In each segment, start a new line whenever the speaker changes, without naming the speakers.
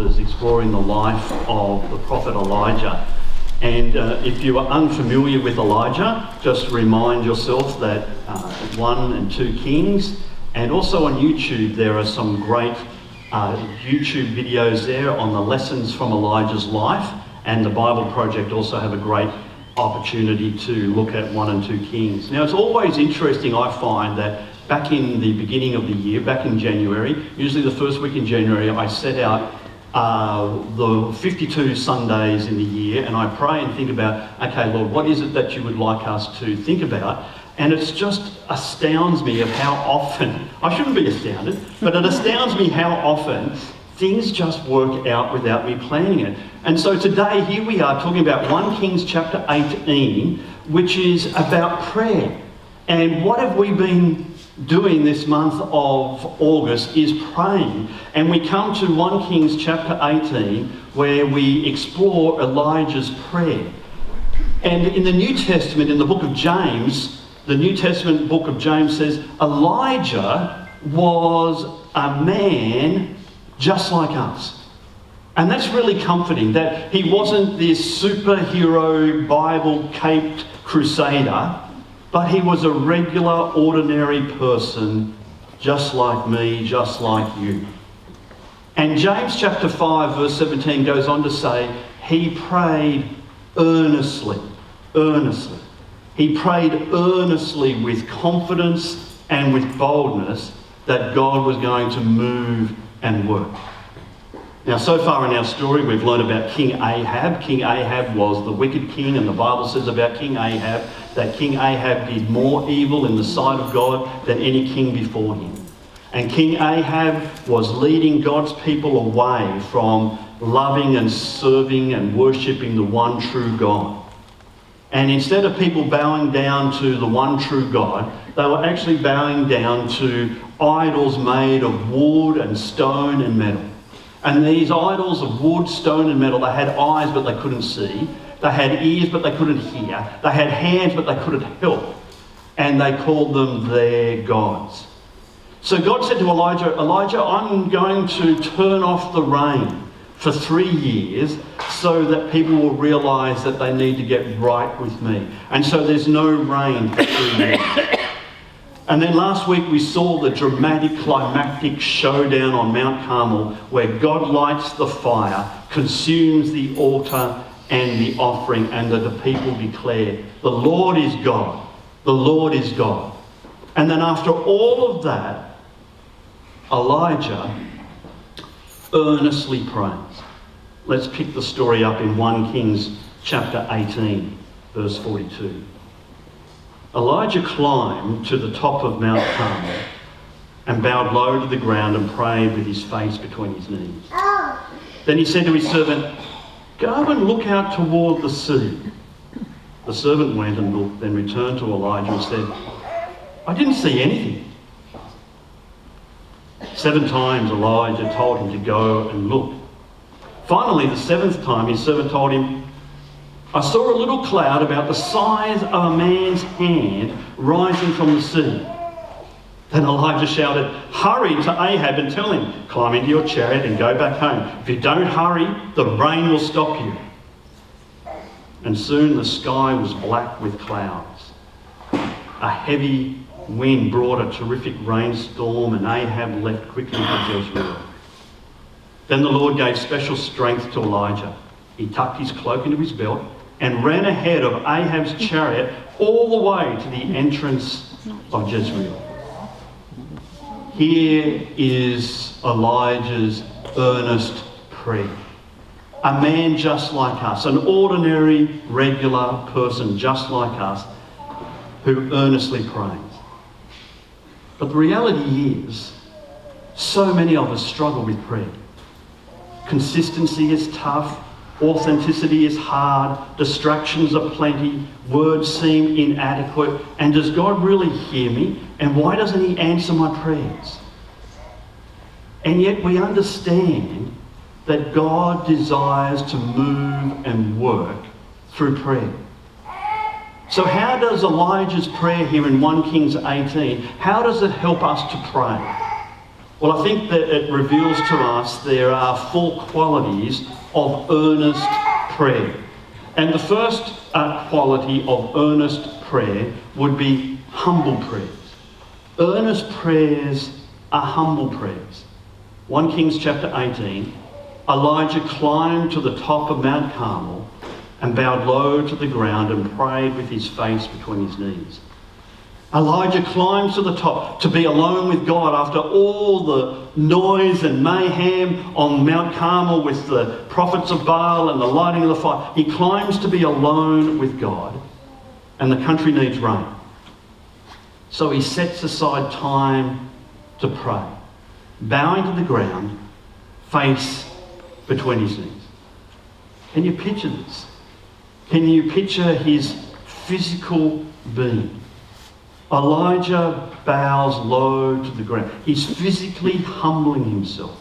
Elders exploring the life of the prophet Elijah. And if you are unfamiliar with Elijah, just remind yourself that 1 and 2 Kings, and also on YouTube there are some great YouTube videos there on the lessons from Elijah's life, and the Bible Project also have a great opportunity to look at 1 and 2 Kings. Now it's always interesting, I find, that back in the beginning of the year, back in January, usually the first week in January, I set out the 52 Sundays in the year, and I pray and think about, okay, Lord, what is it that you would like us to think about? And it just astounds me of how often, I shouldn't be astounded, but it astounds me how often things just work out without me planning it. And so today, here we are talking about 1 Kings chapter 18, which is about prayer. And what have we been doing this month of August is praying. And we come to 1 Kings chapter 18, where we explore Elijah's prayer. And in the New Testament, in the book of James, the New Testament book of James says Elijah was a man just like us. And that's really comforting, that he wasn't this superhero Bible-caped crusader, but he was a regular, ordinary person, just like me, just like you. And James chapter 5, verse 17 goes on to say, he prayed earnestly. He prayed earnestly with confidence and with boldness that God was going to move and work. Now, so far in our story, we've learned about King Ahab. King Ahab was the wicked king, and the Bible says about King Ahab that King Ahab did more evil in the sight of God than any king before him. And King Ahab was leading God's people away from loving and serving and worshipping the one true God. And instead of people bowing down to the one true God, they were actually bowing down to idols made of wood and stone and metal. And these idols of wood, stone and metal, they had eyes but they couldn't see. They had ears but they couldn't hear. They had hands but they couldn't help. And they called them their gods. So God said to Elijah, I'm going to turn off the rain for 3 years so that people will realise that they need to get right with me. And so there's no rain for 3 years. And then last week we saw the dramatic climactic showdown on Mount Carmel where God lights the fire, consumes the altar and the offering, and that the people declare, the Lord is God, the Lord is God. And then after all of that, Elijah earnestly prays. Let's pick the story up in 1 Kings chapter 18, verse 42. Elijah climbed to the top of Mount Carmel and bowed low to the ground and prayed with his face between his knees. Then he said to his servant, go and look out toward the sea. The servant went and looked, then returned to Elijah and said, I didn't see anything. 7 times Elijah told him to go and look. Finally, the 7th time, his servant told him, I saw a little cloud about the size of a man's hand rising from the sea. Then Elijah shouted, hurry to Ahab and tell him, climb into your chariot and go back home. If you don't hurry, the rain will stop you. And soon the sky was black with clouds. A heavy wind brought a terrific rainstorm, and Ahab left quickly for Jezreel. Then the Lord gave special strength to Elijah. He tucked his cloak into his belt and ran ahead of Ahab's chariot all the way to the entrance of Jezreel. Here is Elijah's earnest prayer. A man just like us, an ordinary, regular person just like us, who earnestly prays. But the reality is, so many of us struggle with prayer. Consistency is tough. Authenticity is hard. Distractions are plenty. Words seem inadequate. And does God really hear me? And why doesn't he answer my prayers? And yet we understand that God desires to move and work through prayer. So how does Elijah's prayer here in 1 Kings 18, how does it help us to pray? Well, I think that it reveals to us there are 4 qualities of earnest prayer. And the first quality of earnest prayer would be humble prayers. Earnest prayers are humble prayers. 1 Kings chapter 18, Elijah climbed to the top of Mount Carmel and bowed low to the ground and prayed with his face between his knees. Elijah climbs to the top to be alone with God after all the noise and mayhem on Mount Carmel with the prophets of Baal and the lighting of the fire. He climbs to be alone with God, and the country needs rain. So he sets aside time to pray, bowing to the ground, face between his knees. Can you picture this? Can you picture his physical being? Elijah bows low to the ground. He's physically humbling himself.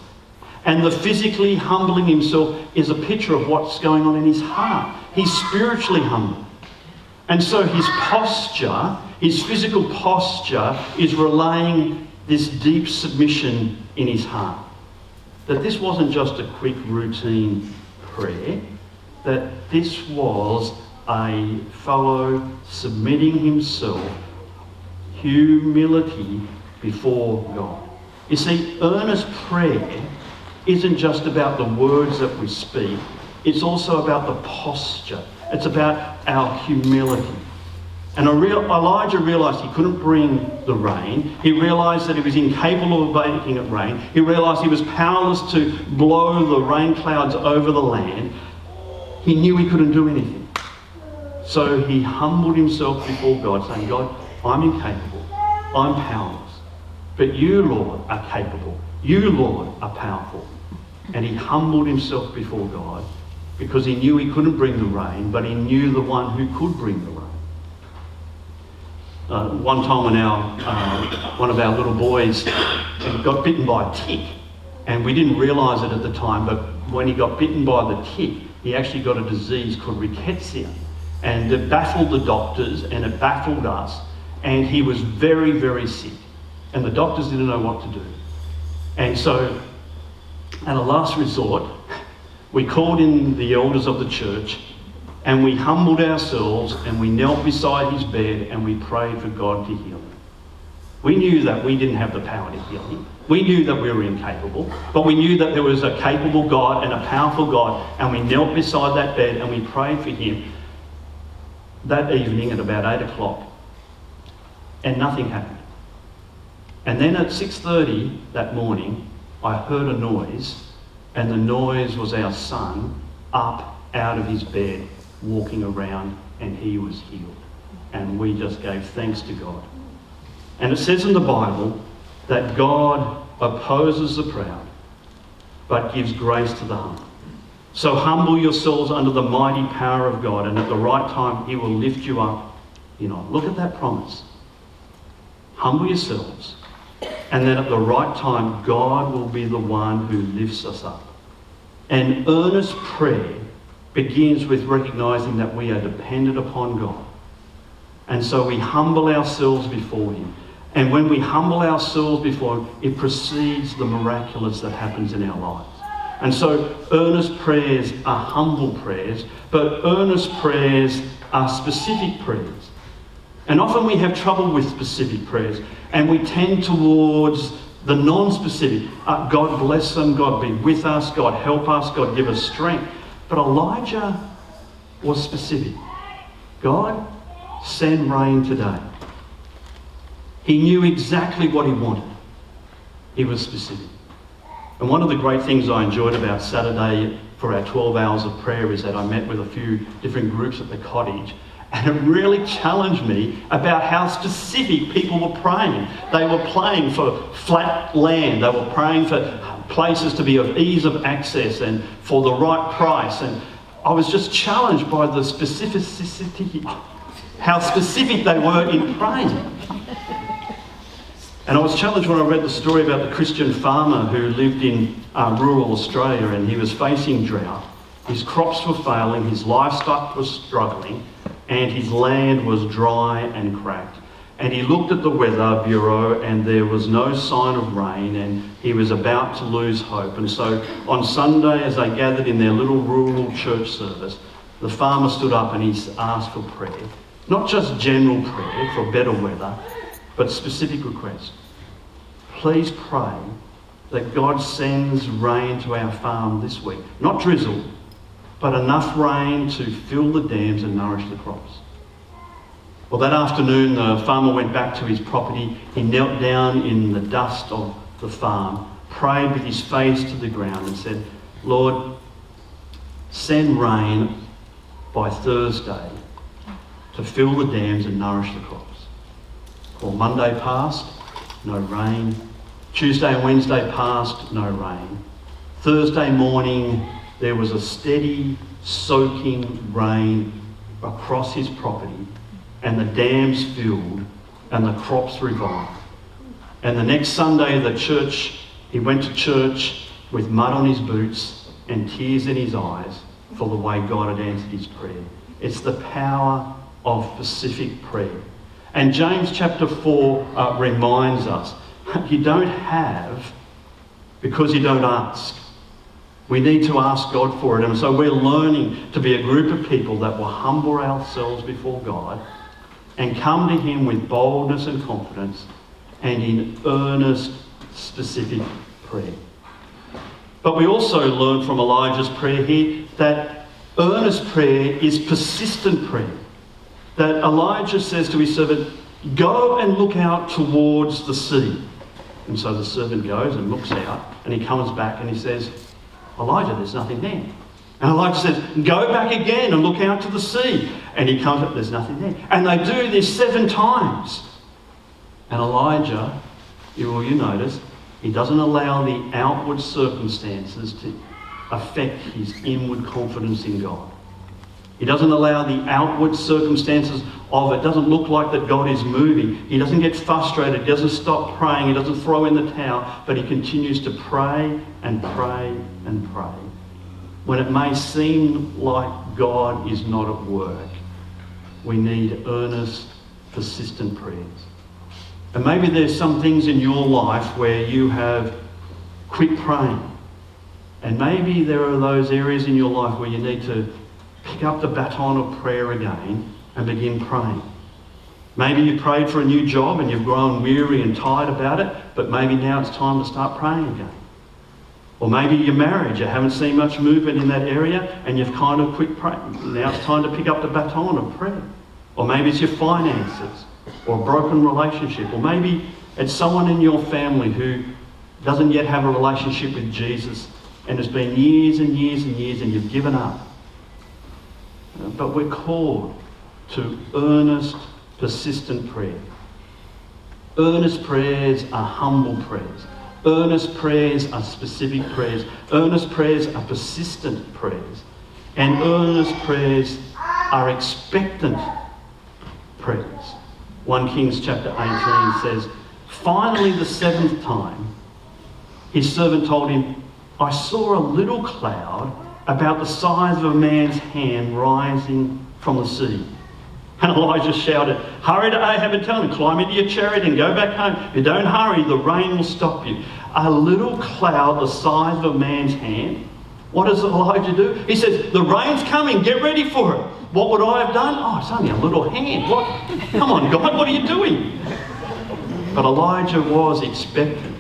And the physically humbling himself is a picture of what's going on in his heart. He's spiritually humble. And so his posture, his physical posture, is relaying this deep submission in his heart. That this wasn't just a quick routine prayer, that this was a fellow submitting himself, humility before God. You see, earnest prayer isn't just about the words that we speak, it's also about the posture. It's about our humility. And Elijah realised he couldn't bring the rain. He realised that he was incapable of making it rain. He realised he was powerless to blow the rain clouds over the land. He knew he couldn't do anything. So he humbled himself before God, saying, God, I'm incapable. I'm powerless. But you, Lord, are capable. You, Lord, are powerful. And he humbled himself before God because he knew he couldn't bring the rain, but he knew the one who could bring the rain. One time when one of our little boys got bitten by a tick, and we didn't realise it at the time, but when he got bitten by the tick, he actually got a disease called rickettsia. And it baffled the doctors and it baffled us. And he was very, very sick. And the doctors didn't know what to do. And so, at a last resort, we called in the elders of the church and we humbled ourselves and we knelt beside his bed and we prayed for God to heal him. We knew that we didn't have the power to heal him. We knew that we were incapable, but we knew that there was a capable God and a powerful God, and we knelt beside that bed and we prayed for him that evening at about 8 o'clock, and nothing happened. And then at 6:30 that morning, I heard a noise, and the noise was our son up out of his bed, walking around, and he was healed. And we just gave thanks to God. And it says in the Bible that God opposes the proud, but gives grace to the humble. So humble yourselves under the mighty power of God, and at the right time he will lift you up. You know, look at that promise. Humble yourselves, and then at the right time God will be the one who lifts us up. And earnest prayer begins with recognising that we are dependent upon God. And so we humble ourselves before him. And when we humble ourselves before him, it precedes the miraculous that happens in our lives. And so earnest prayers are humble prayers, but earnest prayers are specific prayers. And often we have trouble with specific prayers, and we tend towards the non-specific. God bless them, God be with us, God help us, God give us strength. But Elijah was specific. God, send rain today. He knew exactly what he wanted. He was specific. And one of the great things I enjoyed about Saturday for our 12 hours of prayer is that I met with a few different groups at the cottage, and it really challenged me about how specific people were praying. They were praying for flat land. They were praying for places to be of ease of access and for the right price. And I was just challenged by the specificity, how specific they were in praying. And I was challenged when I read the story about the Christian farmer who lived in rural Australia, and he was facing drought. His crops were failing, his livestock was struggling, and his land was dry and cracked. And he looked at the weather bureau and there was no sign of rain, and he was about to lose hope. And so on Sunday, as they gathered in their little rural church service, the farmer stood up and he asked for prayer. Not just general prayer for better weather, but specific requests. Please pray that God sends rain to our farm this week. Not drizzle, but enough rain to fill the dams and nourish the crops. Well, that afternoon, the farmer went back to his property. He knelt down in the dust of the farm, prayed with his face to the ground and said, Lord, send rain by Thursday to fill the dams and nourish the crops. Well, Monday passed, no rain. Tuesday and Wednesday passed, no rain. Thursday morning, there was a steady, soaking rain across his property, and the dams filled and the crops revived. And the next Sunday, he went to church with mud on his boots and tears in his eyes for the way God had answered his prayer. It's the power of specific prayer. And James chapter 4 reminds us, you don't have because you don't ask. We need to ask God for it. And so we're learning to be a group of people that will humble ourselves before God and come to him with boldness and confidence and in earnest, specific prayer. But we also learn from Elijah's prayer here that earnest prayer is persistent prayer. That Elijah says to his servant, go and look out towards the sea. And so the servant goes and looks out, and he comes back and he says, Elijah, there's nothing there. And Elijah says, go back again and look out to the sea. And he comes up, there's nothing there. And they do this 7 times. And Elijah, you notice, he doesn't allow the outward circumstances to affect his inward confidence in God. He doesn't allow the outward circumstances of it. Doesn't look like that God is moving. He doesn't get frustrated. He doesn't stop praying. He doesn't throw in the towel. But he continues to pray and pray and pray. When it may seem like God is not at work, we need earnest, persistent prayers. And maybe there's some things in your life where you have quit praying. And maybe there are those areas in your life where you need to pick up the baton of prayer again and begin praying. Maybe you prayed for a new job and you've grown weary and tired about it, but maybe now it's time to start praying again. Or maybe your marriage, you haven't seen much movement in that area and you've kind of quit praying. Now it's time to pick up the baton of prayer. Or maybe it's your finances or a broken relationship. Or maybe it's someone in your family who doesn't yet have a relationship with Jesus and it's been years and years and years and you've given up. But we're called to earnest, persistent prayer. Earnest prayers are humble prayers. Earnest prayers are specific prayers. Earnest prayers are persistent prayers. And earnest prayers are expectant prayers. 1 Kings chapter 18 says, finally the 7th time, his servant told him, I saw a little cloud about the size of a man's hand rising from the sea. And Elijah shouted, hurry to Ahab and tell him, climb into your chariot and go back home. If you don't hurry, the rain will stop you. A little cloud the size of a man's hand. What does Elijah do? He says, the rain's coming, get ready for it. What would I have done? Oh, it's only a little hand. What? Come on, God, what are you doing? But Elijah was expectant.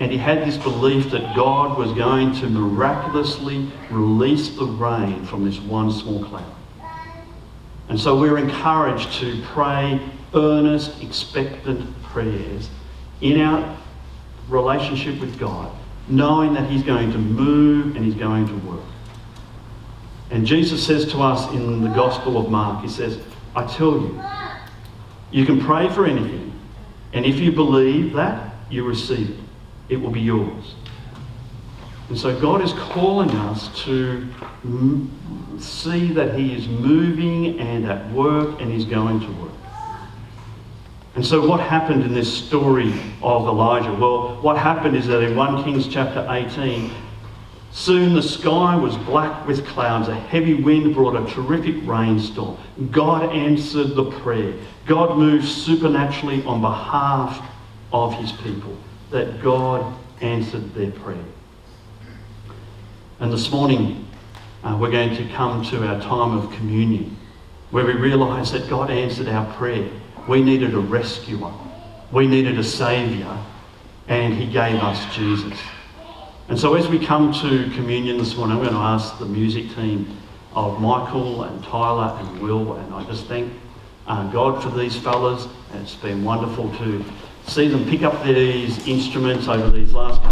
And he had this belief that God was going to miraculously release the rain from this one small cloud. And so we're encouraged to pray earnest, expectant prayers in our relationship with God, knowing that he's going to move and he's going to work. And Jesus says to us in the Gospel of Mark, he says, I tell you, you can pray for anything, and if you believe that, you receive it. It will be yours. And so God is calling us to see that he is moving and at work and he's going to work. And so what happened in this story of Elijah? Well, what happened is that in 1 Kings chapter 18, Soon the sky was black with clouds. A heavy wind brought a terrific rainstorm. God answered the prayer. God moved supernaturally on behalf of his people. That God answered their prayer. And this morning, we're going to come to our time of communion, where we realise that God answered our prayer. We needed a rescuer. We needed a saviour. And he gave us Jesus. And so as we come to communion this morning, I'm going to ask the music team of Michael and Tyler and Will, and I just thank God for these fellas. It's been wonderful to see them pick up these instruments over these last